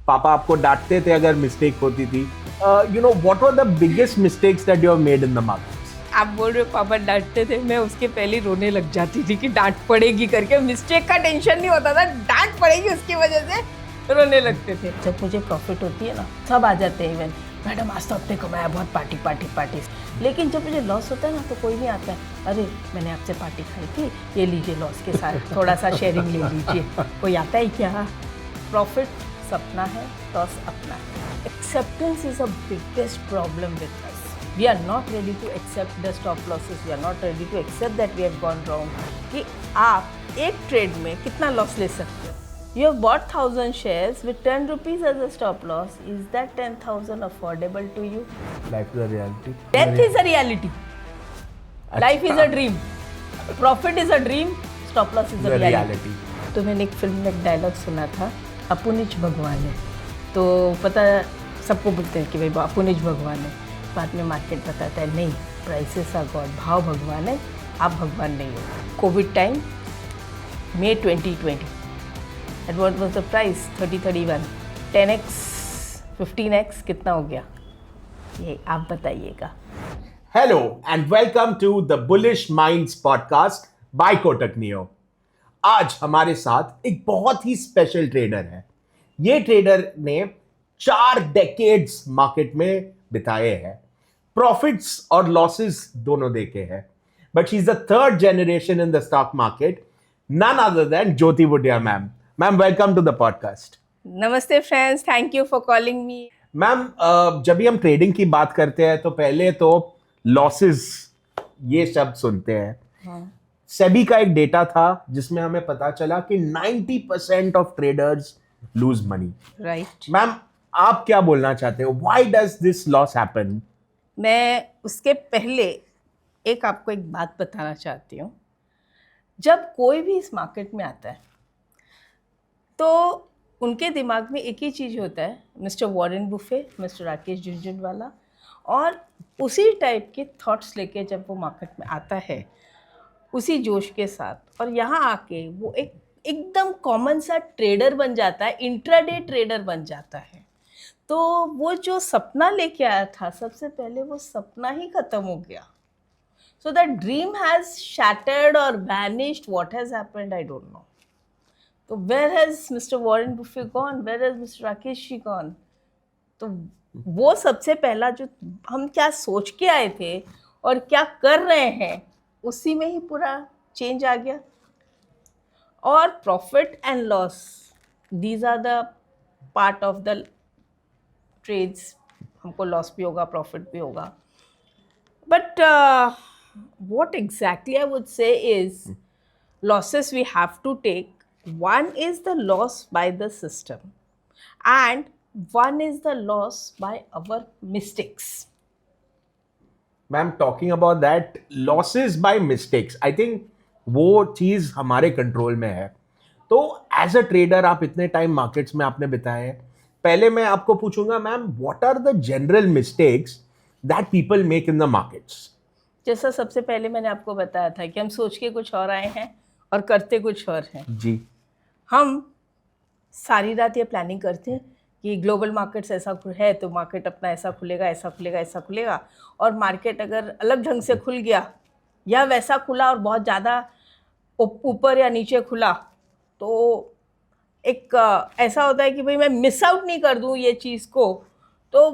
पापा आपको डांटते थे अगर मिस्टेक होती थी. What were the biggest mistakes that you have made in the markets? आप बोल रहे हो पापा डांटते थे, मैं उसके पहले रोने लग जाती थी कि डांट पड़ेगी करके. मिस्टेक का टेंशन नहीं होता था, डांट पड़ेगी उसकी वजह से रोने लगते थे. जब मुझे प्रॉफिट होती है ना, सब आ जाते हैं इवन, मैडम आज तो आपने कमाया बहुत, पार्टी पार्टी पार्टी. लेकिन जब मुझे लॉस होता है ना तो कोई नहीं आता है, अरे मैंने आपसे पार्टी खाई थी, ये लीजिए लॉस के साथ थोड़ा सा शेयरिंग ले लीजिए. कोई आता है क्या? प्रॉफिट सपना है, लॉस अपना है. Acceptance is the biggest problem with us. We are not ready to accept the stop losses. We are not ready to accept that we have gone wrong. कि आप एक ट्रेड में कितना लॉस ले सकते हो. You have bought 1,000 shares with 10 rupees as a stop loss. Is that 10,000 affordable to you? Life is a reality. Death is a reality. Life is a dream. Profit is a dream. Stop loss is a reality. तो मैंने एक film में एक dialogue सुना था, अपुनिज भगवान है. तो पता सबको बोलते हैं कि भाई अपुनिज भगवान है. बाद में मार्केट बताता है नहीं, प्राइसेस आर गॉड, भाव भगवान है, आप भगवान नहीं हो. Covid time, May 2020. And what was the price? 30-31. 10x, 15x कितना हो गया? ये आप बताइएगा. Hello and welcome to the Bullish Minds podcast by Kotak Neo. आज हमारे साथ एक बहुत ही स्पेशल ट्रेडर है. ये ट्रेडर ने 4 डेकेड्स मार्केट में बिताए हैं. प्रॉफिट्स और लॉसेस दोनों देखे हैं. But she is the third generation in the stock market. None other than Jyoti Bhutia ma'am. Ma'am, welcome to the podcast. नमस्ते friends, thank you for calling me. Ma'am, जब भी हम ट्रेडिंग की बात करते हैं तो पहले तो लॉसेस ये शब्द सुनते हैं. सेबी का एक डेटा था जिसमें हमें पता चला कि 90% of traders lose money. Right. Ma'am, आप क्या बोलना चाहते हो? Why does this loss happen? मैं उसके पहले आपको एक बात बताना चाहती हूँ. जब कोई भी इस मार्केट में आता है तो उनके दिमाग में एक ही चीज़ होता है, mister Warren Buffett, mister Rakesh Jhunjhunwala, और उसी टाइप के थॉट्स लेके जब वो मार्केट में आता है उसी जोश के साथ, और यहाँ आके वो एकदम कॉमन सा ट्रेडर बन जाता है, इंट्राडे ट्रेडर बन जाता है. तो वो जो सपना लेके आया था, सबसे पहले वो सपना ही ख़त्म हो गया. So that dream has shattered or vanished. What has happened, I don't know. So where has Mr. Warren Buffett gone? Where has Mr. Rakesh Ji gone? तो वो सबसे पहला जो हम क्या सोच के आए थे और क्या कर रहे हैं, उसी में ही पूरा चेंज आ गया. और profit and loss, these are the part of the trades. हमको लॉस भी होगा, प्रॉफिट भी होगा. But what exactly I would say is losses we have to take. One is the loss by the system and one is the loss by our mistakes. Ma'am, talking about that losses by mistakes, I think वो चीज हमारे control में है. तो as a trader आप इतने time markets में आपने बिताए हैं. पहले मैं आपको पूछूंगा ma'am, what are the general mistakes that people make in the markets? जैसा सबसे पहले मैंने आपको बताया था कि हम सोच के कुछ और आए हैं और करते कुछ और हैं. जी. हम सारी रात ये प्लानिंग करते हैं कि ग्लोबल मार्केट्स ऐसा है तो मार्केट अपना ऐसा खुलेगा, ऐसा खुलेगा, ऐसा खुलेगा. और मार्केट अगर अलग ढंग से खुल गया या वैसा खुला और बहुत ज़्यादा ऊपर या नीचे खुला तो एक ऐसा होता है कि भाई मैं मिस आउट नहीं कर दूँ ये चीज़ को. तो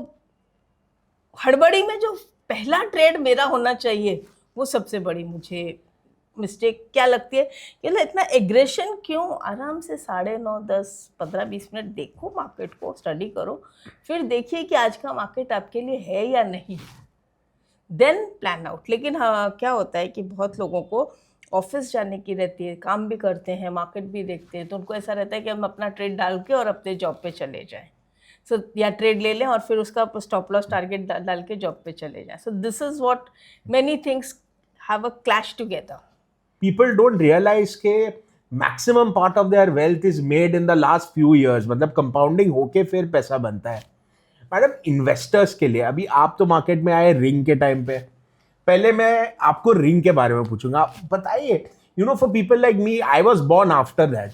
हड़बड़ी में जो पहला ट्रेड मेरा होना चाहिए, वो सबसे बड़ी मुझे मिस्टेक क्या लगती है कि इतना एग्रेशन क्यों. आराम से 9:30, 10, 15, 20 मिनट देखो मार्केट को, स्टडी करो, फिर देखिए कि आज का मार्केट आपके लिए है या नहीं, देन प्लान आउट. लेकिन हाँ, क्या होता है कि बहुत लोगों को ऑफिस जाने की रहती है, काम भी करते हैं, मार्केट भी देखते हैं, तो उनको ऐसा रहता है कि हम अपना ट्रेड डाल के और अपने जॉब पे चले जाएं. सो या ट्रेड ले लें और फिर उसका स्टॉप लॉस टारगेट डाल के जॉब पे चले जाएं. So this is what many things have a clash together. People don't realize के maximum part of their wealth is made in the last few years. मतलब कंपाउंडिंग होके फिर पैसा बनता है. मैडम, इन्वेस्टर्स के लिए, अभी आप तो मार्केट में आए रिंग के टाइम पे, पहले मैं आपको रिंग के बारे में पूछूंगा. बताइए, for people like me, I was born after that.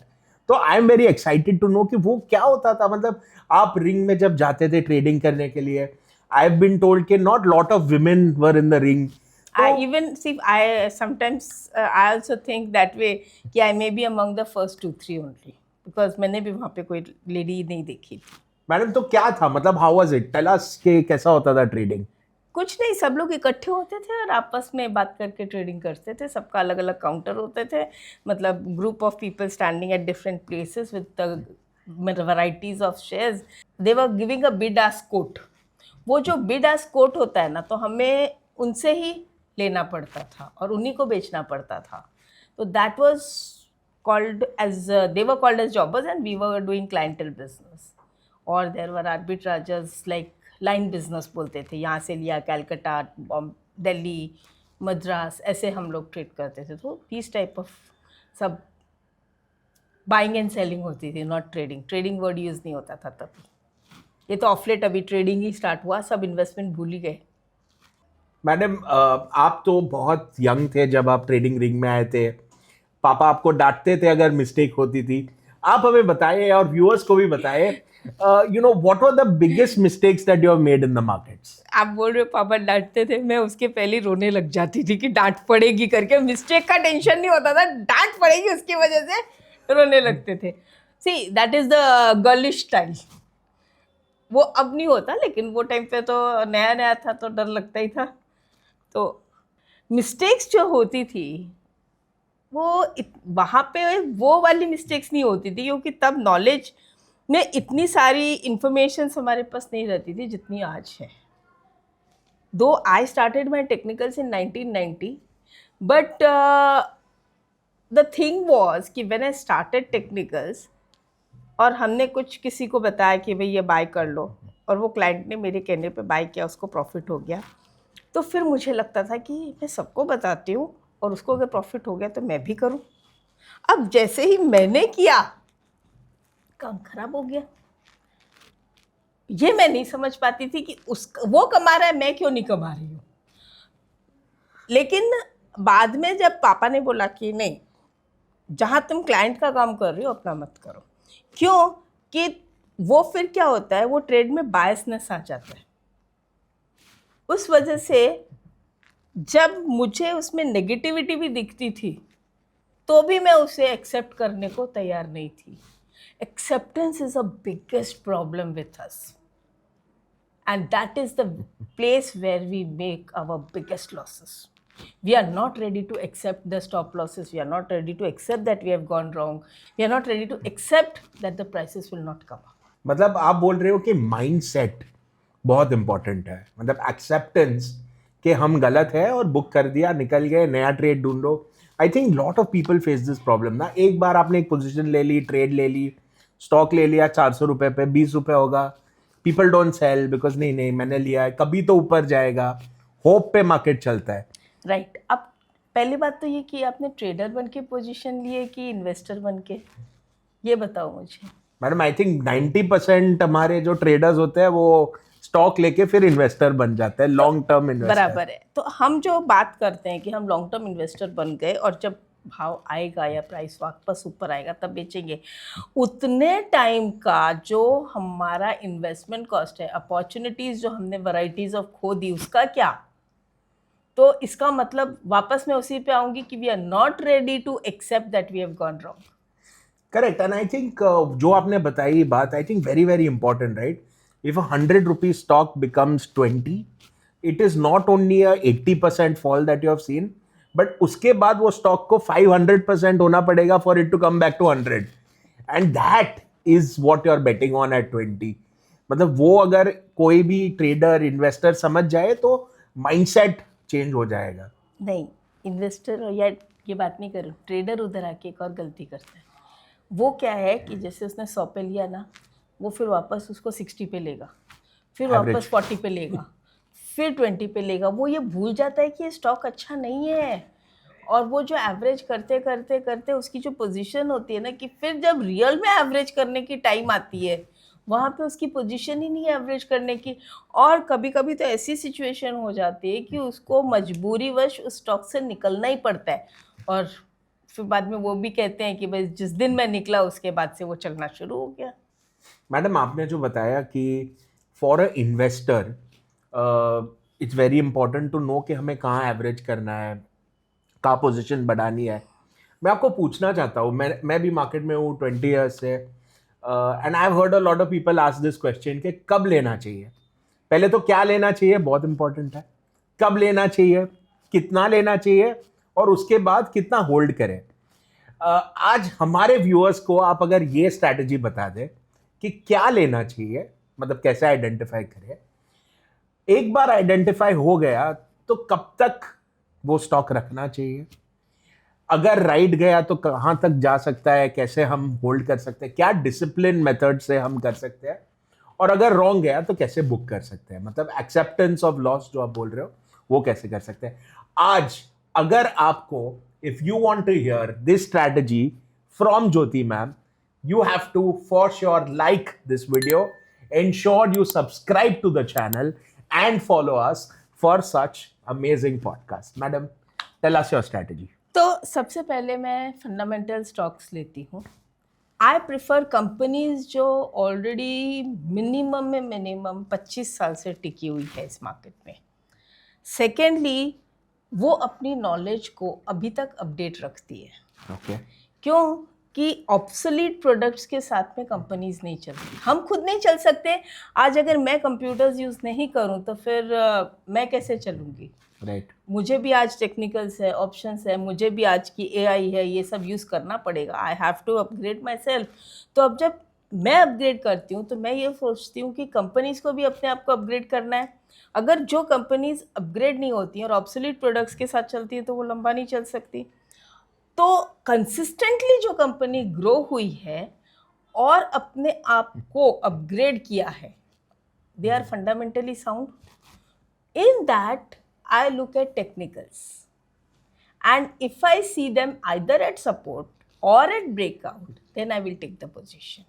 तो I am very excited to know कि वो क्या होता था, मतलब आप रिंग में जब जाते थे ट्रेडिंग करने के लिए, आई हैव बीन टोल्ड कि not lot of women were in the ring. I even see. I sometimes I also think that way. कि I may be among the first 2-3 only because मैंने भी वहाँ पे कोई लेडी नहीं देखी थी. मैडम तो क्या था, मतलब how was it, tell us कि कैसा होता था ट्रेडिंग. कुछ नहीं, सब लोग इकट्ठे होते थे और आपस में बात करके ट्रेडिंग करते थे. सबका अलग अलग काउंटर होते थे, मतलब group of people standing at different places with varieties of shares. They were giving a bid ask quote. वो जो बिड आस्क कोट होता है ना, तो हमें उनसे ही लेना पड़ता था और उन्हीं को बेचना पड़ता था. तो that was called as, they were called as jobbers and we were doing clientele business. और there were arbitrageurs like line business बोलते थे. यहाँ से लिया कैलकाटा, दिल्ली, मद्रास, ऐसे हम लोग ट्रेड करते थे. तो दिस टाइप ऑफ सब बाइंग एंड सेलिंग होती थी, not trading. Trading word use नहीं होता था तब. ये तो ऑफ लेट अभी ट्रेडिंग ही स्टार्ट हुआ, सब इन्वेस्टमेंट भूल ही गए. मैडम आप तो बहुत यंग थे जब आप ट्रेडिंग रिंग में आए थे. पापा आपको डांटते थे अगर मिस्टेक होती थी. आप हमें बताइए और व्यूअर्स को भी बताइए, you know, what were the biggest mistakes that you have made in the markets. आप बोल रहे हो पापा डांटते थे, मैं उसके पहले ही रोने लग जाती थी कि डांट पड़ेगी करके. मिस्टेक का टेंशन नहीं होता था, डांट पड़ेगी उसकी वजह से रोने लगते थे. See that is the girlish style. वो अब नहीं होता, लेकिन वो टाइम पे तो नया नया था तो डर लगता ही था. तो मिस्टेक्स जो होती थी वो वहाँ पे वो वाली मिस्टेक्स नहीं होती थी, क्योंकि तब नॉलेज में इतनी सारी इंफॉर्मेशन हमारे पास नहीं रहती थी जितनी आज है. दो I started my technicals in 1990, but the thing was कि व्हेन आई स्टार्टेड टेक्निकल्स और हमने कुछ किसी को बताया कि भाई ये बाय कर लो, और वो क्लाइंट ने मेरे कहने पे बाय किया, उसको प्रॉफिट हो गया. तो फिर मुझे लगता था कि मैं सबको बताती हूँ और उसको अगर प्रॉफिट हो गया तो मैं भी करूँ. अब जैसे ही मैंने किया, काम खराब हो गया. ये मैं नहीं समझ पाती थी कि वो कमा रहा है, मैं क्यों नहीं कमा रही हूँ. लेकिन बाद में जब पापा ने बोला कि नहीं, जहाँ तुम क्लाइंट का काम कर रही हो अपना मत करो. क्यों कि वो फिर क्या होता है, वो ट्रेड में बायसनेस आ जाता है. उस वजह से जब मुझे उसमें नेगेटिविटी भी दिखती थी तो भी मैं उसे एक्सेप्ट करने को तैयार नहीं थी. Acceptance is a biggest problem with us, and that is the place where we make our biggest losses. We are not ready to accept the stop losses. We are not ready to accept that we have gone wrong. We are not ready to accept that the prices will not come up. मतलब आप बोल रहे हो कि mindset बहुत important है, मतलब acceptance कि हम गलत है और बुक कर दिया, निकल गए, नया ट्रेड ढूंढो. I think lot of people face this problem ना. एक बार आपने एक पोजीशन ले ली, ट्रेड ले ली, स्टॉक ले लिया 400 रुपए पे, 20 रुपए होगा, पीपल डोंट सेल बिकॉज नहीं नहीं मैंने लिया है, कभी तो ऊपर जाएगा, होप पे मार्केट चलता है. राइट. अब पहली बात तो ये कि आपने ट्रेडर बन के पोजिशन लिए कि इन्वेस्टर बन के, ये बताओ मुझे. मैडम आई थिंक 90% हमारे जो ट्रेडर्स होते हैं वो स्टॉक लेके फिर इन्वेस्टर बन जाते हैं, लॉन्ग टर्म इन्वेस्टर. बराबर है. तो हम जो बात करते हैं कि हम लॉन्ग टर्म इन्वेस्टर बन गए और जब भाव आएगा या प्राइस वापस ऊपर आएगा तब बेचेंगे, उतने टाइम का जो हमारा इन्वेस्टमेंट कॉस्ट है, अपॉर्चुनिटीज जो हमने वैराइटीज ऑफ खो दी, उसका क्या. तो इसका मतलब वापस मैं उसी पे आऊंगी कि we are not ready to accept that we have gone wrong. Correct. And I think जो आपने बताई बात, I think very very important, right. If a 100 rupees stock becomes 20, it is not only a 80% fall that you have seen, but उसके बाद वो stock को 500% होना पड़ेगा for it to come back to 100, and that is what you are betting on at 20. मतलब वो अगर कोई भी ट्रेडर इन्वेस्टर समझ जाए तो माइंडसेट चेंज हो जाएगा. नहीं, इन्वेस्टर या ये बात नहीं करूँ, ट्रेडर उधर आके एक और गलती करता है. वो क्या है कि जैसे उसने 100 पे लिया ना, वो फिर वापस उसको 60 पे लेगा, फिर वापस 40 पे लेगा, फिर 20 पे लेगा. वो ये भूल जाता है कि ये स्टॉक अच्छा नहीं है. और वो जो एवरेज करते करते करते उसकी जो पोजीशन होती है ना, कि फिर जब रियल में एवरेज करने की टाइम आती है, वहाँ पे उसकी पोजीशन ही नहीं है एवरेज करने की. और कभी कभी तो ऐसी सिचुएशन हो जाती है कि उसको मजबूरीवश उस स्टॉक से निकलना ही पड़ता है, और फिर बाद में वो भी कहते हैं कि भाई जिस दिन मैं निकला उसके बाद से वो चलना शुरू हो गया। मैडम, आपने जो बताया कि for a investor it's very important to know कि हमें कहाँ एवरेज करना है, कहाँ पोजीशन बढ़ानी है। मैं आपको पूछना चाहता हूँ, मैं भी मार्केट में हूँ 20 ईयर्स से, and I have heard a lot of people ask this question कि कब लेना चाहिए। पहले तो क्या लेना चाहिए बहुत इंपॉर्टेंट है, कब लेना चाहिए, कितना लेना चाहिए, और उसके बाद कितना होल्ड करें। आज हमारे व्यूअर्स को आप अगर ये स्ट्रैटेजी बता दें कि क्या लेना चाहिए, मतलब कैसे आइडेंटिफाई करें, एक बार आइडेंटिफाई हो गया तो कब तक वो स्टॉक रखना चाहिए, अगर राइट गया तो कहां तक जा सकता है, कैसे हम होल्ड कर सकते हैं, क्या डिसिप्लिन मेथड से हम कर सकते हैं, और अगर रॉन्ग गया तो कैसे बुक कर सकते हैं, मतलब एक्सेप्टेंस ऑफ लॉस जो आप बोल रहे हो वो कैसे कर सकते हैं। आज अगर आपको, if you want to hear this strategy from Jyoti ma'am, you have to for sure like this video, ensure you subscribe to the channel and follow us for such amazing podcast. Madam, tell us your strategy. तो सबसे पहले मैं fundamental stocks लेती हूँ। I prefer companies जो already minimum में minimum 25 साल से टिकी हुई है इस मार्केट में। सेकेंडली, वो अपनी नॉलेज को अभी तक अपडेट रखती है। Okay. क्यों कि ऑब्सोलीट प्रोडक्ट्स के साथ में कंपनीज नहीं चलती। हम खुद नहीं चल सकते। आज अगर मैं कंप्यूटर्स यूज़ नहीं करूं तो फिर मैं कैसे चलूंगी? Right. मुझे भी आज टेक्निकल्स है, ऑप्शंस है, मुझे भी आज की एआई है, ये सब यूज़ करना पड़ेगा। I have to upgrade myself. तो अब जब मैं अपग्रेड करती हूँ तो मैं ये सोचती हूँ कि कंपनीज़ को भी अपने आप को अपग्रेड करना है। अगर जो कंपनीज अपग्रेड नहीं होती हैं और ऑब्सोलीट प्रोडक्ट्स के साथ चलती हैं तो वो लंबा नहीं चल सकती। तो कंसिस्टेंटली जो कंपनी ग्रो हुई है और अपने आप को अपग्रेड किया है, they are fundamentally sound. In that I look at technicals and if I see them either at support or at breakout, then I will take the position.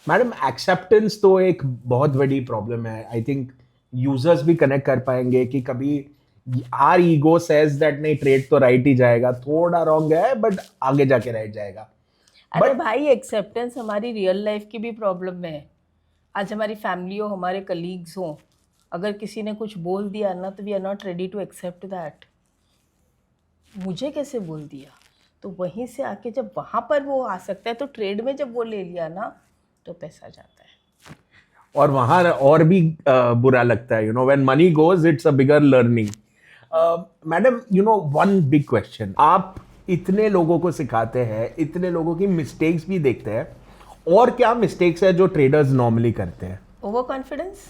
Madam, acceptance तो एक बहुत बड़ी प्रॉब्लम है। I think users भी connect कर पाएंगे कि कभी आर ईगो सेज दैट नहीं, ट्रेड तो राइट ही जाएगा, थोड़ा रॉन्ग है बट आगे जाके राइट जाएगा। अरे भाई, एक्सेप्टेंस हमारी रियल लाइफ की भी प्रॉब्लम है। आज हमारी फैमिली हो, हमारे कलीग्स हों, अगर किसी ने कुछ बोल दिया ना तो we are not ready to accept that. मुझे कैसे बोल दिया, तो वहीं से आके जब वहाँ पर वो आ सकता है तो ट्रेड में जब वो ले लिया ना तो पैसा जाता है। और वहां और भी बुरा लगता है, when money goes it's a bigger learning. Madam, one big question, आप इतने लोगों को सिखाते हैं, इतने लोगों की मिस्टेक्स भी देखते हैं, और क्या मिस्टेक्स है जो ट्रेडर्स नॉर्मली करते हैं? Over confidence.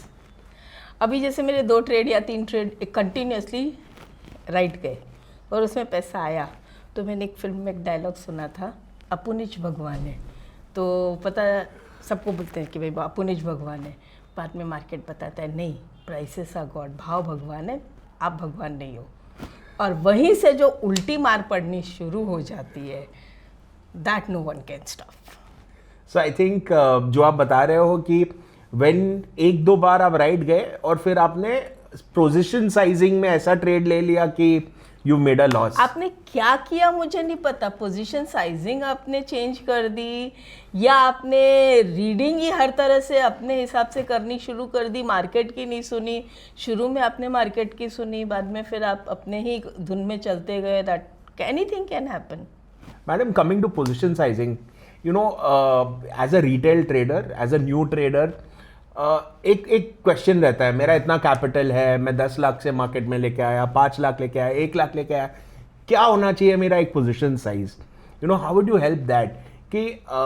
अभी जैसे मेरे 2 ट्रेड या 3 ट्रेड कंटिन्यूसली राइट गए और उसमें पैसा आया, तो मैंने एक फिल्म में एक डायलॉग सुना था, अपुनिज भगवान है। तो पता सबको बोलते हैं कि भाई अपुनिज भगवान है, बाद में मार्केट बताता है नहीं, प्राइसेस आर गॉड, भाव भगवान है, आप भगवान नहीं हो। और वहीं से जो उल्टी मार पड़नी शुरू हो जाती है, that no one can stop. So I think जो आप बता रहे हो कि व्हेन 1-2 बार आप राइट गए और फिर आपने पोजीशन साइजिंग में ऐसा ट्रेड ले लिया कि यू मेड अ लॉस। आपने क्या किया मुझे नहीं पता, पोजीशन साइजिंग आपने चेंज कर दी या आपने रीडिंग ही हर तरह से अपने हिसाब से करनी शुरू कर दी, मार्केट की नहीं सुनी। शुरू में आपने मार्केट की सुनी, बाद में फिर आप अपने ही धुन में चलते गए। That anything can happen. Madam, coming to position sizing, as a retail trader, as a new trader, एक क्वेश्चन रहता है, मेरा इतना कैपिटल है, मैं 10 लाख से मार्केट में लेके आया, 5 लाख लेके आया, 1 लाख लेके आया, क्या होना चाहिए मेरा एक position size? How would you help that कि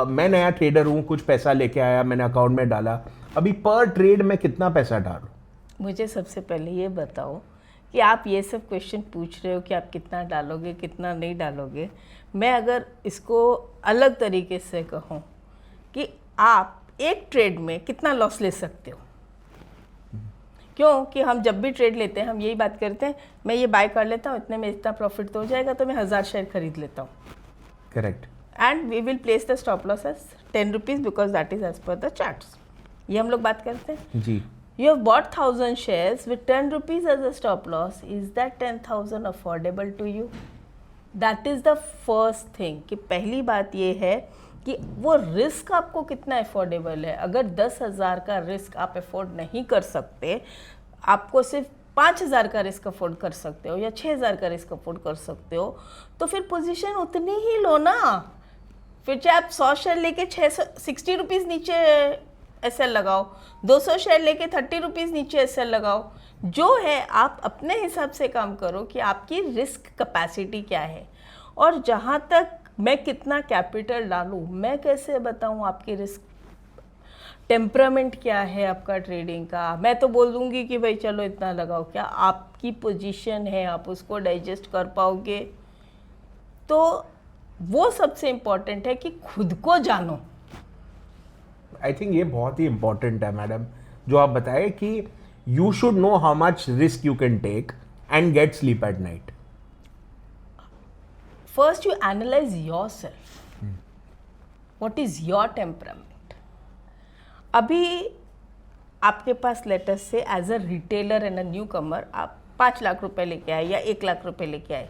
मैं नया ट्रेडर हूँ, कुछ पैसा लेके आया, मैंने अकाउंट में डाला, अभी पर ट्रेड में कितना पैसा डालूं? मुझे सबसे पहले ये बताओ कि आप ये सब क्वेश्चन पूछ रहे हो कि आप कितना डालोगे, कितना नहीं डालोगे। मैं अगर इसको अलग तरीके से कहूँ कि आप एक ट्रेड में कितना लॉस ले सकते हो, क्योंकि हम जब भी ट्रेड लेते हैं हम यही बात करते हैं, मैं ये बाय कर लेता हूँ, इतने में इतना प्रॉफिट तो हो जाएगा, तो मैं 1000 शेयर खरीद लेता हूँ। Correct. And we will place the stop loss as 10 rupees because that is as per the charts. ये हम लोग बात करते हैं जी। You have bought 1000 shares with 10 rupees as a stop loss. Is that 10,000 affordable to you? That is the first thing कि पहली बात ये है कि वो रिस्क आपको कितना अफोर्डेबल है। अगर 10,000 का रिस्क आप अफोर्ड नहीं कर सकते, आपको सिर्फ 5,000 का रिस्क अफोर्ड कर सकते हो या 6,000 का रिस्क अफोर्ड कर सकते हो, तो फिर पोजीशन उतनी ही लो ना। फिर चाहे आप 100 शेयर लेके 60 रुपीज़ नीचे एसएल लगाओ, 200 शेयर लेके 30 रुपीज़ नीचे एसएल लगाओ। जो है आप अपने हिसाब से काम करो कि आपकी रिस्क कैपेसिटी क्या है। और जहाँ तक मैं कितना कैपिटल डालूँ, मैं कैसे बताऊँ आपकी रिस्क टेम्परामेंट क्या है आपका ट्रेडिंग का। मैं तो बोल दूँगी कि भाई चलो इतना लगाओ, क्या आपकी पोजीशन है, आप उसको डाइजेस्ट कर पाओगे? तो वो सबसे इम्पोर्टेंट है कि खुद को जानो। आई थिंक ये बहुत ही इंपॉर्टेंट है मैडम, जो आप बताए कि you should know how much risk you can take and get sleep at night. First you analyze yourself. What is your temperament? अभी आपके पास लेटर से as a retailer and a newcomer आप 5 लाख रुपए लेके आए या 1 लाख रुपए लेके आए।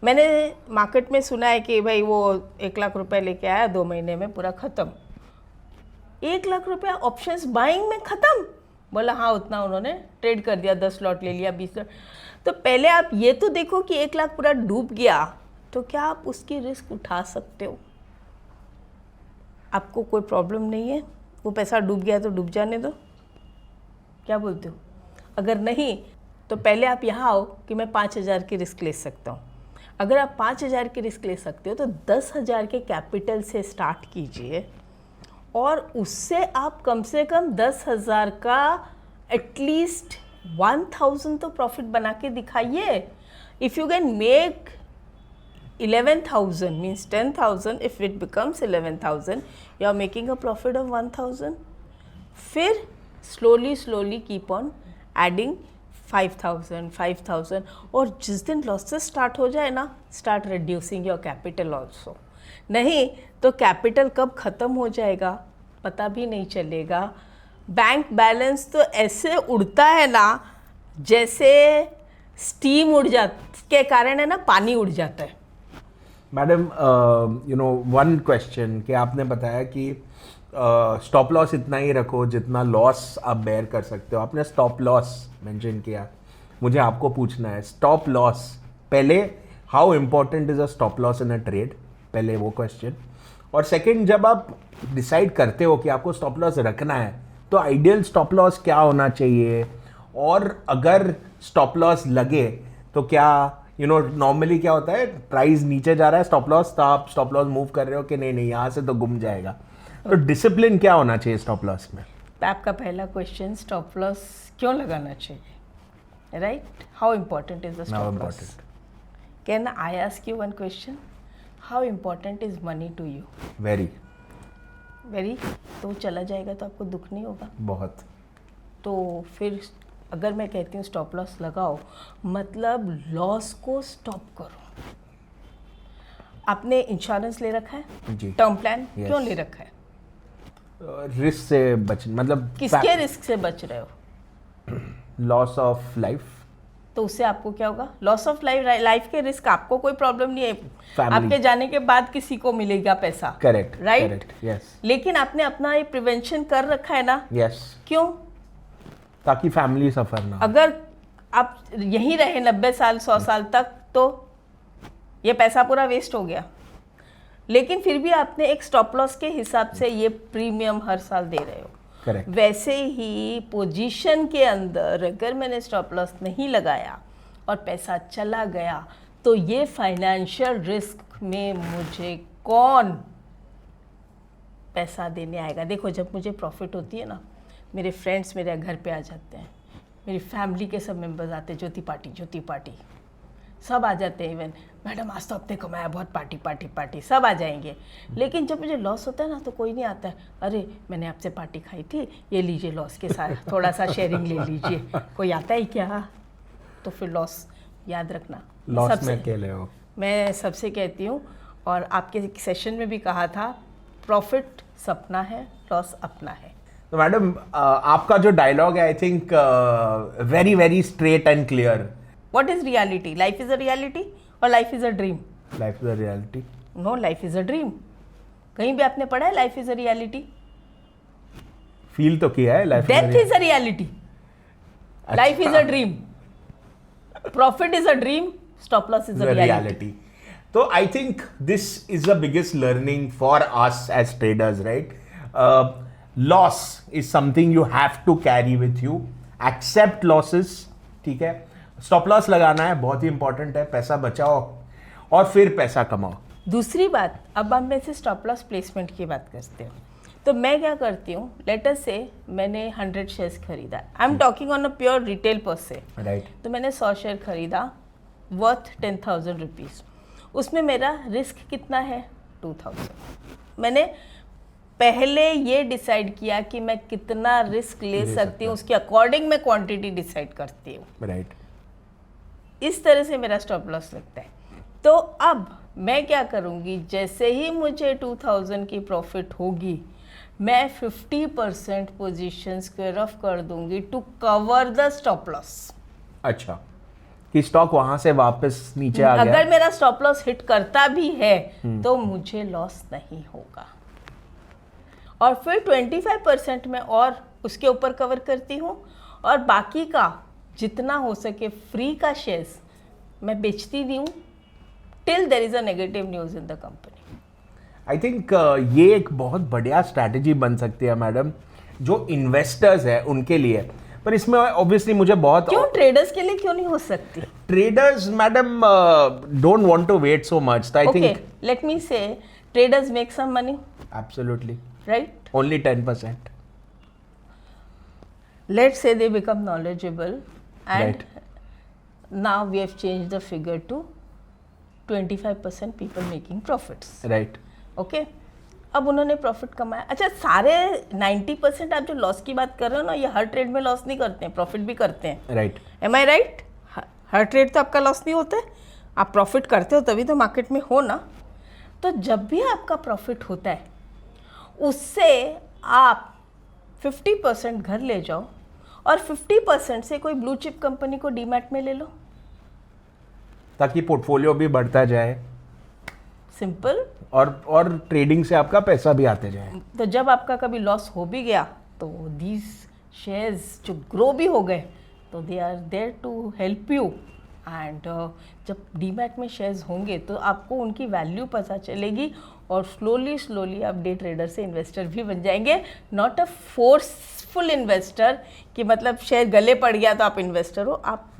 मैंने मार्केट में सुना है कि भाई वो 1 लाख रुपए लेके आया, 2 महीने में पूरा ख़त्म। 1 लाख रुपया ऑप्शंस बाइंग में ख़त्म। बोला हाँ, उतना उन्होंने ट्रेड कर दिया, 10 लॉट ले लिया, 20 लॉट। तो पहले आप ये तो देखो कि 1 लाख पूरा डूब गया तो क्या आप उसकी रिस्क उठा सकते हो? आपको कोई प्रॉब्लम नहीं है, वो पैसा डूब गया तो डूब जाने दो। क्या बोलते हो? अगर नहीं तो पहले आप यहाँ आओ कि मैं 5,000 की रिस्क ले सकता हूँ। अगर आप 5,000 की रिस्क ले सकते हो तो 10,000 के कैपिटल से स्टार्ट कीजिए और उससे आप कम से कम 10,000 का एटलीस्ट 1,000 तो प्रॉफिट बना के दिखाइए। If you can make 11,000 means 10,000, if it becomes 11,000 you are making a profit of 1,000. फिर slowly keep on adding 5,000 5,000 और जिस दिन losses start हो जाए ना, start reducing your capital also. नहीं तो capital कब ख़त्म हो जाएगा पता भी नहीं चलेगा। बैंक बैलेंस तो ऐसे उड़ता है ना जैसे स्टीम उड़ के कारण है ना, पानी उड़ जाता है। Madam you know one question कि आपने बताया कि स्टॉप लॉस इतना ही रखो जितना लॉस आप बेयर कर सकते हो। आपने स्टॉप लॉस मेंशन किया, मुझे आपको पूछना है स्टॉप लॉस पहले, how important is a stop loss in a trade, पहले वो क्वेश्चन। और सेकंड, जब आप डिसाइड करते हो कि आपको स्टॉप लॉस रखना है तो आइडियल स्टॉप लॉस क्या होना चाहिए, और अगर स्टॉप लॉस लगे तो क्या नॉर्मली क्या होता है, प्राइस नीचे जा रहा है स्टॉप लॉस, तो आप स्टॉप लॉस मूव कर रहे हो कि नहीं यहाँ से तो गुम जाएगा, तो डिसिप्लिन क्या होना चाहिए स्टॉप लॉस में? आपका पहला क्वेश्चन स्टॉप लॉस क्यों लगाना चाहिए, right? How important is the stop loss? Can I ask you one question? How important is money to you? Very. तो चला जाएगा तो आपको दुख नहीं होगा? बहुत। तो फिर अगर मैं कहती हूँ स्टॉप लॉस लगाओ, मतलब लॉस को स्टॉप करो। आपने इंश्योरेंस ले रखा है जी, टर्म प्लान, yes. क्यों ले रखा है? रिस्क से बच, मतलब किसके रिस्क से बच रहे हो? Loss of life. तो उससे आपको क्या होगा? लॉस ऑफ लाइफ के रिस्क आपको कोई प्रॉब्लम नहीं है, Family. आपके जाने के बाद किसी को मिलेगा पैसा, करेक्ट, राइट? यस। लेकिन आपने अपना ये प्रिवेंशन कर रखा है ना, यस, क्यों? ताकि फैमिली सफर ना हो। अगर आप यहीं रहे 90 साल 100 साल तक तो ये पैसा पूरा वेस्ट हो गया। लेकिन फिर भी आपने एक स्टॉप लॉस के हिसाब से ये प्रीमियम हर साल दे रहे हो। करेक्ट। वैसे ही पोजीशन के अंदर अगर मैंने स्टॉप लॉस नहीं लगाया और पैसा चला गया तो ये फाइनेंशियल रिस्क में मुझे कौन पैसा देने आएगा? देखो, जब मुझे प्रॉफिट होती है ना, मेरे फ्रेंड्स मेरे घर पे आ जाते हैं, मेरी फैमिली के सब मेंबर्स आते हैं, ज्योति पार्टी सब आ जाते हैं। इवन मैडम आज तो आपने कमाया बहुत, पार्टी सब आ जाएंगे। लेकिन जब मुझे लॉस होता है ना तो कोई नहीं आता है, अरे मैंने आपसे पार्टी खाई थी, ये लीजिए लॉस के साथ थोड़ा सा शेयरिंग ले लीजिए। कोई आता है क्या? तो फिर लॉस याद रखना, लॉस में अकेले हो। मैं सबसे कहती हूँ, और आपके सेशन में भी कहा था, प्रॉफिट सपना है, लॉस अपना है। तो मैडम आपका जो डायलॉग है, I think very very straight and clear. What is reality? Life is a reality और life is a dream? Life is a reality. No, life is a dream. कहीं भी आपने पढ़ा है life is a reality? Feel तो किया है life. Death is a reality, life is a dream, profit is a dream, stop loss is a reality. So I think this is the biggest learning for us as traders, right? Loss is something you have to carry with you. Accept losses, ठीक है? Stop loss लगाना है, बहुत ही important है. पैसा बचाओ और फिर पैसा कमाओ. दूसरी बात, अब हम में से स्टॉप लॉस प्लेसमेंट की बात करते हैं। तो मैं क्या करती हूँ, लेट अस से मैंने 100 शेयर्स खरीदा, I am talking on a pure retail पर से, राइट? तो मैंने 100 शेयर खरीदा वर्थ 10,000 रुपीज़। उसमें मेरा रिस्क कितना है? 2,000। मैंने पहले ये डिसाइड किया कि मैं कितना रिस्क ले सकती हूँ, उसके अकॉर्डिंग मैं क्वांटिटी डिसाइड करती हूँ। राइट। इस तरह से मेरा स्टॉप लॉस लगता है। तो अब मैं क्या करूँगी, जैसे ही मुझे 2,000 की प्रॉफिट होगी, मैं 50% पोजीशन स्क्वायर ऑफ कर दूंगी to cover the stop loss. अच्छा, कि स्टॉक वहां से वापस नीचे आ गया। अगर मेरा स्टॉप लॉस हिट करता भी है तो मुझे लॉस नहीं होगा, और फिर 25% में और उसके ऊपर कवर करती हूँ, और बाकी का जितना हो सके फ्री का शेयर्स मैं बेचती दी हूँ till there is a negative news in the company. I think ये एक बहुत बढ़िया स्ट्रैटेजी बन सकती है मैडम, जो इन्वेस्टर्स है उनके लिए। पर इसमें ऑब्वियसली मुझे बहुत, क्यों ट्रेडर्स के लिए क्यों नहीं हो सकती? Traders madam don't want to wait so much, I think. Let me say traders make some money, absolutely, right? Only 10%. Let's say they become knowledgeable, and Right. now we have changed the figure to 25% people making profits. Right? Okay? अब उन्होंने profit कमाया। अच्छा, सारे 90% आप जो loss की बात कर रहे हो ना, ये हर ट्रेड में लॉस नहीं करते हैं, प्रॉफिट भी करते हैं। राइट। एम आई राइट? हर ट्रेड तो आपका लॉस नहीं होता है, आप प्रॉफिट करते हो तभी तो मार्केट में हो ना। तो जब भी आपका प्रॉफिट होता है, उससे आप 50% घर ले जाओ और 50% से कोई ब्लू चिप कंपनी को डीमैट में ले लो, ताकि पोर्टफोलियो भी बढ़ता जाए सिंपल। और ट्रेडिंग से आपका पैसा भी आते जाए। तो जब आपका कभी लॉस हो भी गया तो दीज शेयर्स जो ग्रो भी हो गए, तो they are there to help you. And जब डीमैट में शेयर्स होंगे तो आपको उनकी वैल्यू पता चलेगी, और स्लोली आप डे ट्रेडर से इन्वेस्टर भी बन जाएंगे। नॉट अ फोर्सफुल इन्वेस्टर कि मतलब शेयर गले पड़ गया तो आप इन्वेस्टर हो, आप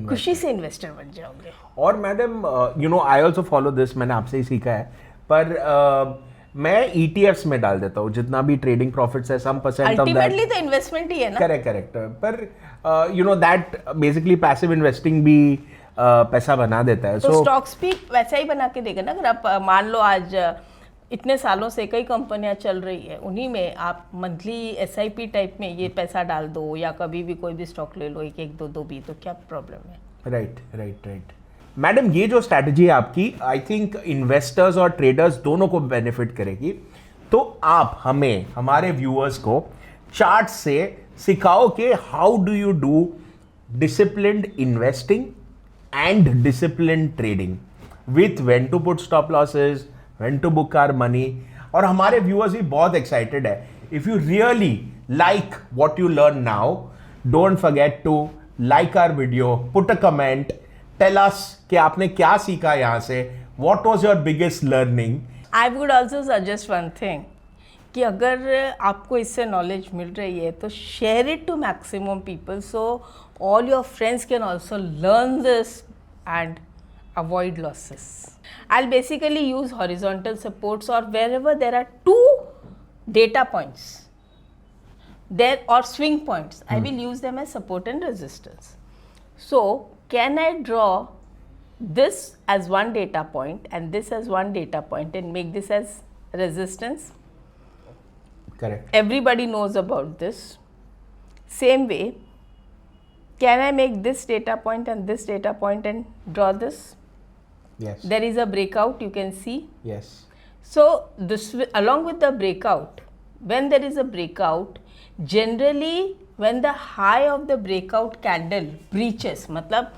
खुशी से इन्वेस्टर बन जाओगे। और madam you know, I also follow this, मैंने आपसे ही सीखा है। पर मैं ETFs में डाल देता हूँ जितना भी ट्रेडिंग प्रॉफिट्स है, some % ऑफ दैट। अल्टीमेटली तो इन्वेस्टमेंट ही है ना। करेक्ट। पर you know that basically passive investing भी पैसा बना देता है। तो सो स्टॉक्स भी वैसा ही बना के देगा ना। अगर आप मान लो आज इतने सालों से कई कंपनियां चल रही है, उन्हीं में आप मंथली SIP टाइप में ये पैसा डाल दो, या कभी भी कोई भी स्टॉक ले लो, एक दो भी, तो क्या प्रॉब्लम है? राइट। मैडम, ये जो स्ट्रैटेजी है आपकी, आई थिंक इन्वेस्टर्स और ट्रेडर्स दोनों को बेनिफिट करेगी। तो आप हमें, हमारे व्यूअर्स को चार्ट से सिखाओ कि how do you do disciplined investing and disciplined trading with when to put stop losses, when to book our money। और हमारे viewers भी बहुत excited है। If you really like what you learn now, don't forget to like our video, put a comment, tell us कि आपने क्या सीखा यहाँ से, what was your biggest learning। I would also suggest one thing कि अगर आपको इससे नॉलेज मिल रही है तो share it to maximum people, so all your friends can also learn this and avoid losses. I'll basically use horizontal supports, or wherever there are two data points there or swing points, I will use them as support and resistance. So can I draw this as one data point and this as one data point and make this as resistance? Correct. Everybody knows about this. Same way, can I make this data point and this data point and draw this? Yes. There is a breakout, you can see. Yes. So this, along with the breakout, when there is a breakout, generally when the high of the breakout candle breaches, मतलब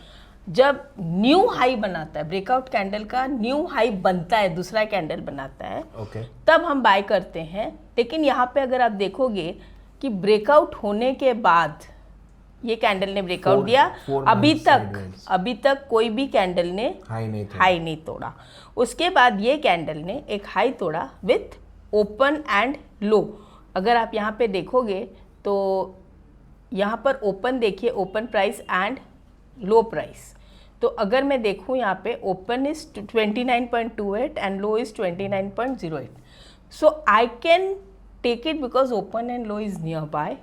जब new high बनाता है, breakout candle का new high बनता है, दूसरा candle बनाता है, ओके, तब हम बाय करते हैं। लेकिन यहाँ पे अगर आप देखोगे कि ब्रेकआउट होने के बाद ये कैंडल ने ब्रेकआउट दिया, अभी तक कोई भी कैंडल ने हाई नहीं तोड़ा। उसके बाद ये कैंडल ने एक हाई तोड़ा विथ ओपन एंड लो। अगर आप यहाँ पे देखोगे तो यहाँ पर ओपन देखिए, open price and low price. तो अगर मैं देखूँ यहाँ पे open is 29.28 and low is 29.08। So I can take it because open and low is nearby,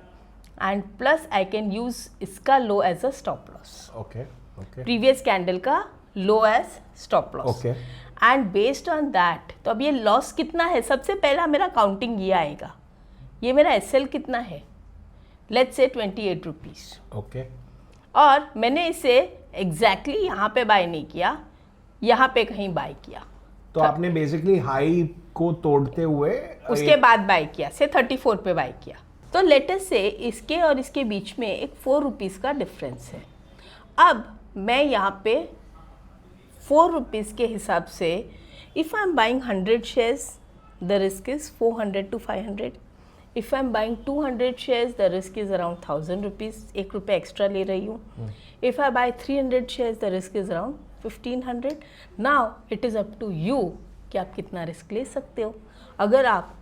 and plus I can use इसका low as a stop loss. Okay, previous candle का low as stop loss, and based on that. तो अब ये loss कितना है, सबसे पहला मेरा काउंटिंग ये आएगा, ये मेरा एसएल कितना है, लेट्स से 28 रुपीज़। ओके, और मैंने इसे एग्जैक्टली यहाँ पे बाय नहीं किया, यहाँ पे कहीं बाय किया। तो आपने बेसिकली हाई को तोड़ते हुए उसके बाद बाय किया, से 34 पे बाय किया। तो लेटेस्ट से इसके और इसके बीच में एक 4 रुपीज़ का डिफरेंस है। अब मैं यहाँ पे 4 रुपीज़ के हिसाब से if I am buying 100 shares the risk is 400 to 500। If I am buying 200 shares the risk is around 1000 rupees, 1 रुपये एक्स्ट्रा ले रही हूँ। If I buy 300 shares the risk is around 1500। Now it is up to you कि आप कितना risk ले सकते हो। अगर आप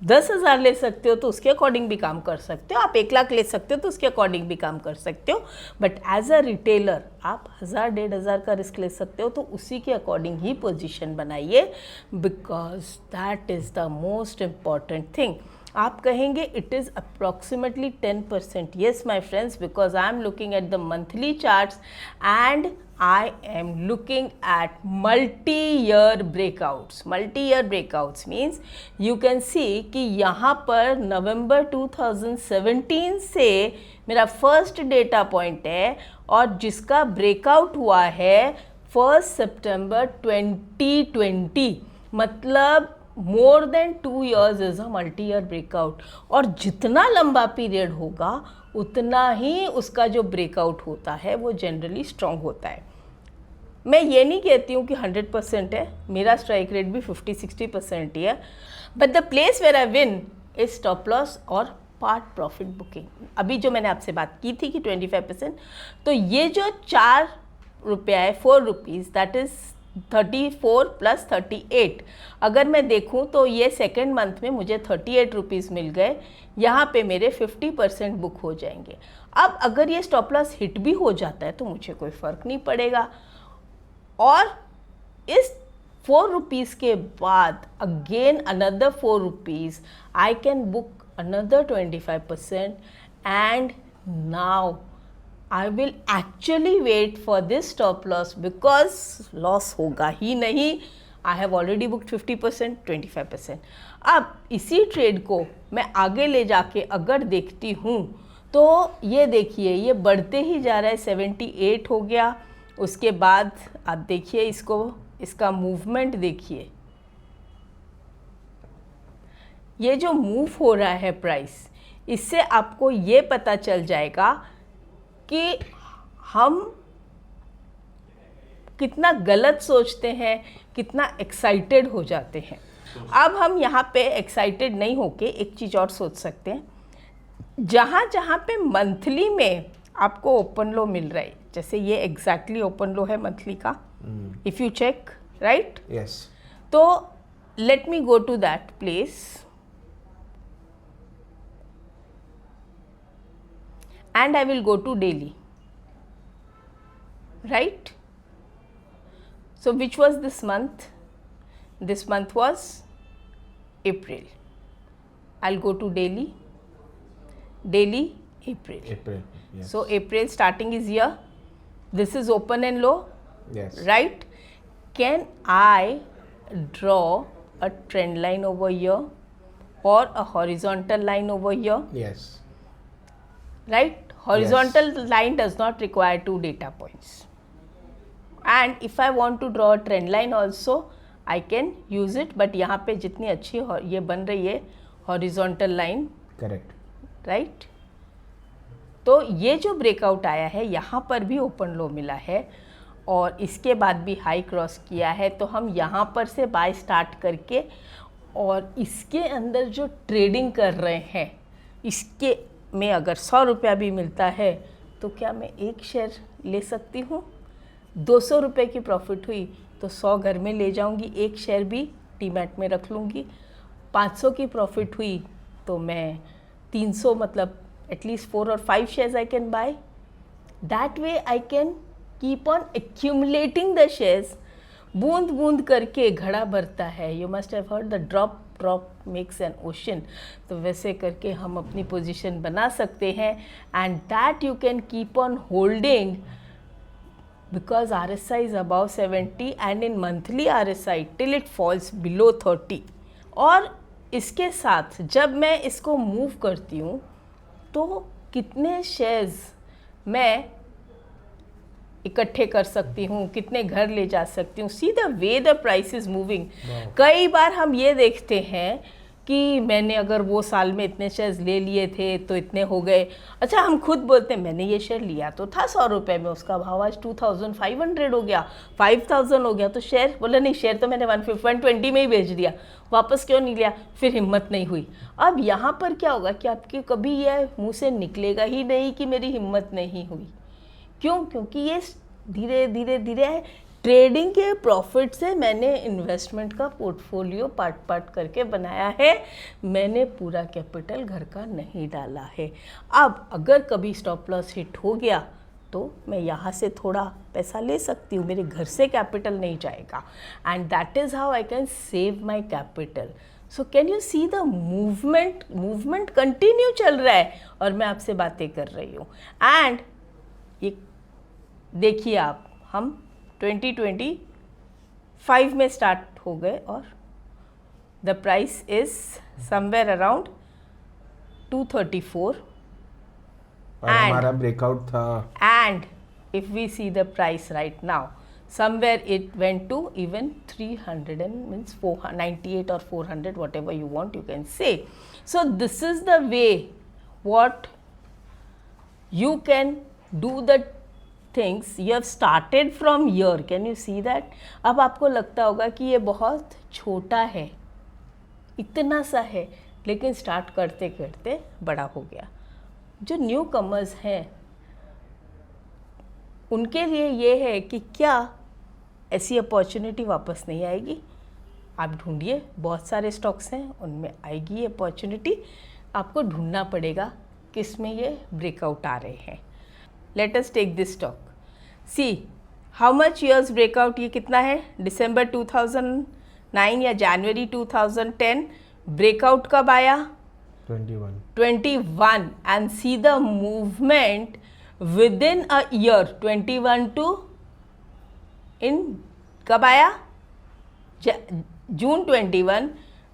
10,000 ले सकते हो तो उसके अकॉर्डिंग भी काम कर सकते हो, आप 1 लाख ले सकते हो तो उसके अकॉर्डिंग भी काम कर सकते हो। बट एज अ रिटेलर आप 1,000-1,500 का रिस्क ले सकते हो, तो उसी के अकॉर्डिंग ही पोजीशन बनाइए, because that is the most important thing. आप कहेंगे it is approximately 10%। Yes my friends, because I am looking at the monthly charts and I am looking at multi-year breakouts. Multi-year breakouts means you can see कि यहाँ पर नवंबर 2017 से मेरा first data point है, और जिसका ब्रेकआउट हुआ है 1 सितंबर 2020, मतलब more than 2 years is a multi year breakout. और जितना लंबा पीरियड होगा उतना ही उसका जो ब्रेकआउट होता है वो जनरली स्ट्रॉन्ग होता है। मैं ये नहीं कहती हूँ कि 100% है, मेरा स्ट्राइक रेट भी 50-60% ही है, but the place where I win is stop loss और पार्ट प्रॉफिट बुकिंग। अभी जो मैंने आपसे बात की थी कि 25%, तो ये जो 4 रुपया है, 4 रुपीज़, दैट इज़ 34 + 38। अगर मैं देखूं तो ये सेकेंड मंथ में मुझे 38 रुपीज़ मिल गए, यहाँ पे मेरे 50% बुक हो जाएंगे। अब अगर ये स्टॉप लॉस हिट भी हो जाता है तो मुझे कोई फ़र्क नहीं पड़ेगा, और इस 4 रुपीज़ के बाद again another 4 rupees I can book another 25%, and now I will actually wait for this stop loss because loss होगा ही नहीं। I have already booked 50%, 25%। अब इसी ट्रेड को मैं आगे ले जाके अगर देखती हूँ तो ये देखिए, ये बढ़ते ही जा रहा है, 78 हो गया। उसके बाद आप देखिए इसको, इसका मूवमेंट देखिए, ये जो मूव हो रहा है प्राइस, इससे आपको ये पता चल जाएगा कि हम कितना गलत सोचते हैं, कितना एक्साइटेड हो जाते हैं। अब हम यहाँ पे एक्साइटेड नहीं होके एक चीज़ और सोच सकते हैं, जहाँ जहाँ पे मंथली में आपको ओपन लो मिल रहा है, जैसे ये एग्जैक्टली ओपन लो है मंथली का, if you check right, yes, तो let me go to that place and I will go to daily, right? So which was this month? This month was April. I'll go to daily, April. Yes. So April starting is here. This is open and low, yes, right? Can I draw a trend line over here or a horizontal line over here? yes, Right? Horizontal line does not require 2 data points. And if I want to draw a trend line also, I can use it. But यहाँ पे जितनी अच्छी ये बन रही है horizontal line, correct, right? तो ये जो ब्रेकआउट आया है यहाँ पर भी ओपन लो मिला है और इसके बाद भी हाई क्रॉस किया है, तो हम यहाँ पर से बाय स्टार्ट करके और इसके अंदर जो ट्रेडिंग कर रहे हैं इसके में अगर 100 रुपया भी मिलता है तो क्या मैं एक शेयर ले सकती हूँ? 200 रुपये की प्रॉफिट हुई तो 100 घर में ले जाऊँगी, एक शेयर भी डीमैट में रख लूँगी। 500 की प्रॉफिट हुई तो मैं 300 मतलब एटलीस्ट 4 और 5 shares I can buy. That way I can keep on accumulating the shares. बूंद बूंद करके घड़ा भरता है। You must have heard the drop drop makes an ocean. तो वैसे करके हम अपनी पोजीशन बना सकते हैं and that you can keep on holding because RSI is above 70 and in monthly RSI till it falls below 30। और इसके साथ जब मैं इसको मूव करती हूँ तो कितने शेयर्स मैं इकट्ठे कर सकती हूँ, कितने घर ले जा सकती हूँ। See the way the price is moving. कई बार हम ये देखते हैं कि मैंने अगर वो साल में इतने शेयर्स ले लिए थे तो इतने हो गए। अच्छा, हम खुद बोलते हैं मैंने ये शेयर लिया तो था 100 रुपये में, उसका भाव आज 2500 हो गया, 5000 हो गया, तो शेयर बोला नहीं, शेयर तो मैंने 120 में ही बेच दिया, वापस क्यों नहीं लिया? फिर हिम्मत नहीं हुई। अब यहाँ पर क्या होगा कि आपकी कभी यह मुँह से निकलेगा ही नहीं कि मेरी हिम्मत नहीं हुई। क्यों? क्योंकि ये धीरे धीरे धीरे ट्रेडिंग के प्रॉफिट से मैंने इन्वेस्टमेंट का पोर्टफोलियो पार्ट पार्ट करके बनाया है। मैंने पूरा कैपिटल घर का नहीं डाला है। अब अगर कभी स्टॉप लॉस हिट हो गया तो मैं यहाँ से थोड़ा पैसा ले सकती हूँ, मेरे घर से कैपिटल नहीं जाएगा and that is how I can save my capital. So can you see the movement continue चल रहा है और मैं आपसे बातें कर रही हूँ। एंड ये देखिए आप, हम 2025 में स्टार्ट हो गए और the price is somewhere around 234 और हमारा ब्रेकआउट था। And if we see the price right now, somewhere it went to even 300 and means 498 or 400, whatever you want you can say. So this is the way what you can do the things you have started from here. Can you see that? अब आपको लगता होगा कि ये बहुत छोटा है, इतना सा है, लेकिन स्टार्ट करते करते बड़ा हो गया। जो न्यू कमर्स हैं उनके लिए ये है कि क्या ऐसी अपॉर्चुनिटी वापस नहीं आएगी? आप ढूंढिए, बहुत सारे स्टॉक्स हैं, उनमें आएगी ये अपॉर्चुनिटी। आपको ढूंढना पड़ेगा किस में ये ब्रेकआउट आ रहे हैं। Let us take this stock, see how much years breakout, ये कितना है? दिसंबर 2009 या जनवरी 2010। ब्रेकआउट कब आया? 21 and see the movement within a year 21 टू इन कब आया? जून 21,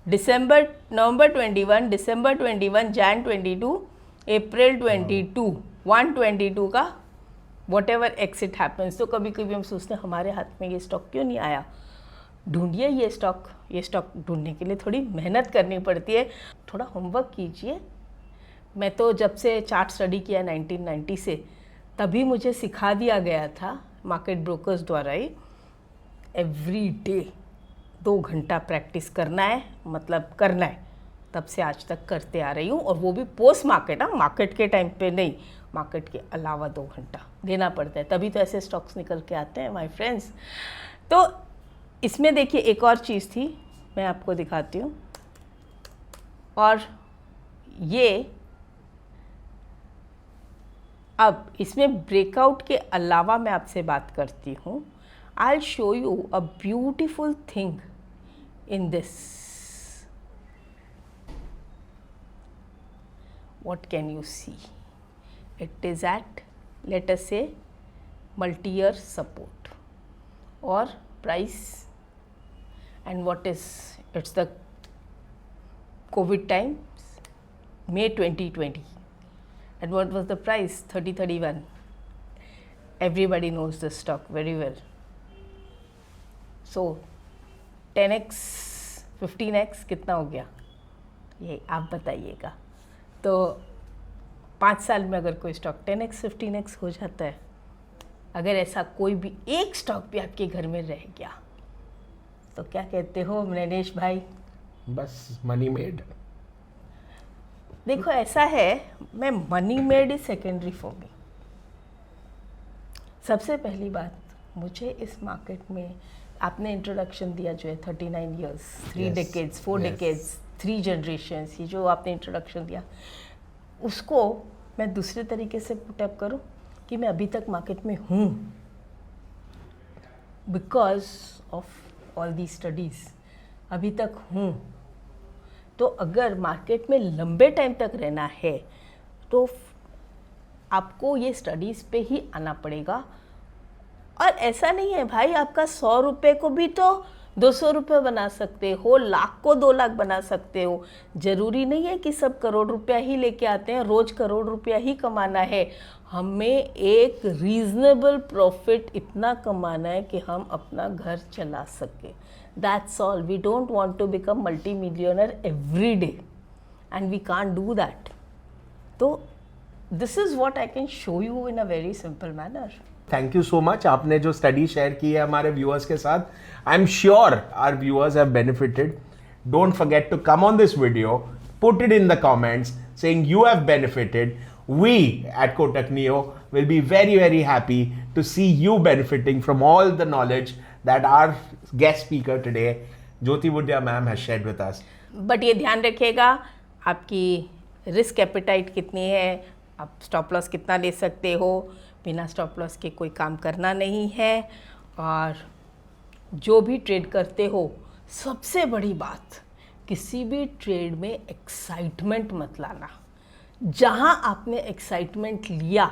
दिसंबर नवंबर 21, दिसंबर 21, जैन 22, अप्रैल 22, 122 का वॉट एवर एक्सिट हैपन्स। तो कभी कभी हम सोचते हैं हमारे हाथ में ये स्टॉक क्यों नहीं आया। ढूंढिए ये स्टॉक ढूंढने के लिए थोड़ी मेहनत करनी पड़ती है, थोड़ा होमवर्क कीजिए। मैं तो जब से चार्ट स्टडी किया 1990 से, तभी मुझे सिखा दिया गया था मार्केट ब्रोकर्स द्वारा ही, एवरी डे 2 घंटा प्रैक्टिस करना है, मतलब करना है। तब से आज तक करते आ रही हूँ, और वो भी पोस्ट मार्केट, मार्केट के टाइम पे नहीं, मार्केट के अलावा 2 घंटा देना पड़ता है, तभी तो ऐसे स्टॉक्स निकल के आते हैं माय फ्रेंड्स। तो इसमें देखिए एक और चीज़ थी, मैं आपको दिखाती हूँ। और ये अब इसमें ब्रेकआउट के अलावा मैं आपसे बात करती हूँ। I will show you a beautiful thing in this. What can you see? It is at, let us say, multi-year support or price, and what is, it's the COVID times, May 2020, and what was the price? 3031. Everybody knows this stock very well. So 10x 15x कितना हो गया, ये आप बताइएगा। तो 5 साल में अगर कोई स्टॉक 10x 15x हो जाता है, अगर ऐसा कोई भी एक स्टॉक भी आपके घर में रह गया तो क्या कहते हो नरेश भाई? बस मनी मेड। देखो ऐसा है, मैं money made is secondary for me. सबसे पहली बात, मुझे इस मार्केट में आपने इंट्रोडक्शन दिया जो है 39 इयर्स, 3 डेकेड्स, 4 डेकेड्स, 3 जनरेशन्स, ये जो आपने इंट्रोडक्शन दिया, उसको मैं दूसरे तरीके से पुटअप करूं कि मैं अभी तक मार्केट में हूँ because of all the studies, अभी तक हूँ। तो अगर मार्केट में लंबे टाइम तक रहना है तो आपको ये स्टडीज़ पे ही आना पड़ेगा। और ऐसा नहीं है भाई, आपका 100 रुपये को भी तो 200 रुपये बना सकते हो, लाख को 2 लाख बना सकते हो। ज़रूरी नहीं है कि सब करोड़ रुपया ही लेके आते हैं, रोज़ करोड़ रुपया ही कमाना है। हमें एक रीज़नेबल प्रॉफिट इतना कमाना है कि हम अपना घर चला सकें। That's all. We don't want to become multi-millionaire every day, and we can't do that. So this is what I can show you in a very simple manner. Thank you so much. आपने जो study share की है हमारे viewers के साथ, I am sure our viewers have benefited. Don't forget to come on this video, put it in the comments saying you have benefited. We at Kotak Neo will be very, very happy to see you benefiting from all the knowledge that our guest speaker today, Jyoti Budhia ma'am, has shared with us. But ये ध्यान रखिएगा, आपकी risk appetite कितनी है, आप stop loss कितना ले सकते हो, बिना स्टॉप लॉस के कोई काम करना नहीं है। और जो भी ट्रेड करते हो, सबसे बड़ी बात, किसी भी ट्रेड में एक्साइटमेंट मत लाना। जहाँ आपने एक्साइटमेंट लिया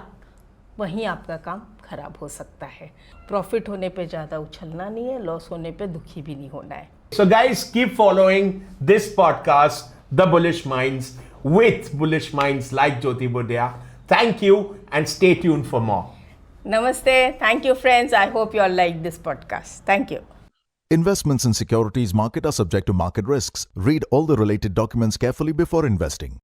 वहीं आपका काम खराब हो सकता है। प्रॉफिट होने पे ज़्यादा उछलना नहीं है, लॉस होने पे दुखी भी नहीं होना है। So guys, keep following this podcast, The Bullish Minds, with bullish minds like Jyoti Budhia. Thank you and stay tuned for more. Namaste. Thank you, friends. I hope you all like this podcast. Thank you. Investments in securities market are subject to market risks. Read all the related documents carefully before investing.